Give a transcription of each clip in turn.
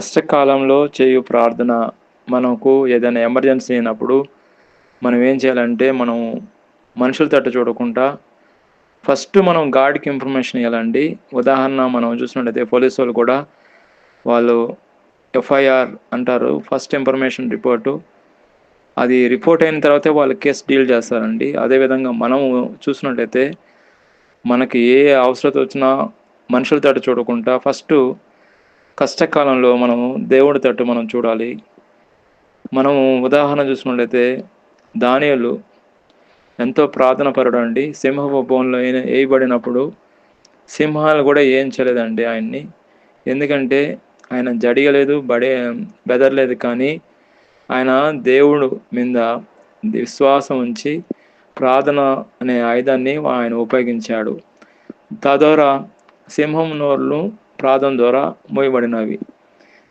కష్టకాలంలో చేయు ప్రార్థన మనకు ఏదైనా ఎమర్జెన్సీ అయినప్పుడు మనం ఏం చేయాలంటే, మనం మనుషుల తట్టు చూడకుండా ఫస్ట్ మనం గాడ్‌కి ఇన్ఫర్మేషన్ ఇయ్యాలండి. ఉదాహరణ మనం చూసినట్టయితే పోలీసోళ్ళు కూడా వాళ్ళు ఎఫ్ఐఆర్ అంటారు. First information report. అది రిపోర్ట్ అయిన తర్వాతే వాళ్ళు కేస్ డీల్ చేస్తారండి. అదేవిధంగా మనము చూసినట్టయితే మనకి ఏ అవసరత వచ్చినా మనుషుల తట్టు చూడకుండా ఫస్టు కష్టకాలంలో మనము దేవుడి తట్టు మనం చూడాలి. మనము ఉదాహరణ చూసుకున్నట్లయితే దానియేలు ఎంతో ప్రార్థన పరుడండి. సింహపు బోన్లో ఏయబడినప్పుడు సింహాలు కూడా ఏం చేయలేదండి ఆయన్ని. ఎందుకంటే ఆయన జడియలేదు, బెదరలేదు. కానీ ఆయన దేవుడు మీద విశ్వాసం ఉంచి ప్రార్థన అనే ఆయుధాన్ని ఆయన ఉపయోగించాడు. తద్వారా సింహం నోర్లు ప్రార్థన ద్వారా మూయబడినవి.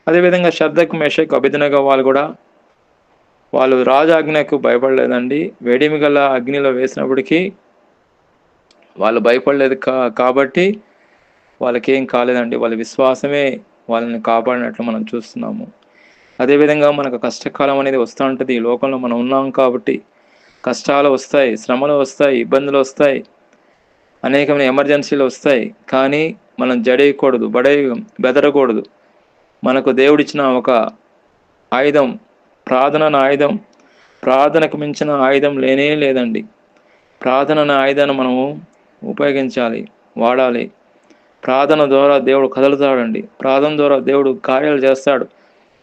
అదేవిధంగా షద్రకు, మెషకు, అబేద్నెగో వాళ్ళు రాజు ఆజ్ఞకు భయపడలేదండి. వేడిమి గల అగ్నిలో వేసినప్పటికీ వాళ్ళు భయపడలేదు కాబట్టి వాళ్ళకేం కాలేదండి. వాళ్ళ విశ్వాసమే వాళ్ళని కాపాడినట్లు మనం చూస్తున్నాము. అదేవిధంగా మనకు కష్టకాలం అనేది వస్తూ ఉంటుంది. ఈ లోకంలో మనం ఉన్నాం కాబట్టి కష్టాలు వస్తాయి, శ్రమలు వస్తాయి, ఇబ్బందులు వస్తాయి, అనేకమైన ఎమర్జెన్సీలు వస్తాయి. కానీ మనం జడేయకూడదు, బెదరకూడదు. మనకు దేవుడిచ్చిన ఒక ఆయుధం ప్రార్థన అనే ఆయుధం. ప్రార్థనకు మించిన ఆయుధం లేనే లేదండి. ప్రార్థన అనే ఆయుధాన్ని మనము ఉపయోగించాలి, వాడాలి. ప్రార్థన ద్వారా దేవుడు కదులుతాడండి. ప్రార్థన ద్వారా దేవుడు కార్యాలు చేస్తాడు.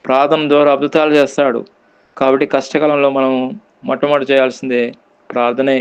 ప్రార్థన ద్వారా అద్భుతాలు చేస్తాడు. కాబట్టి కష్టకాలంలో మనం మొట్టమొదటి చేయాల్సిందే ప్రార్థనే.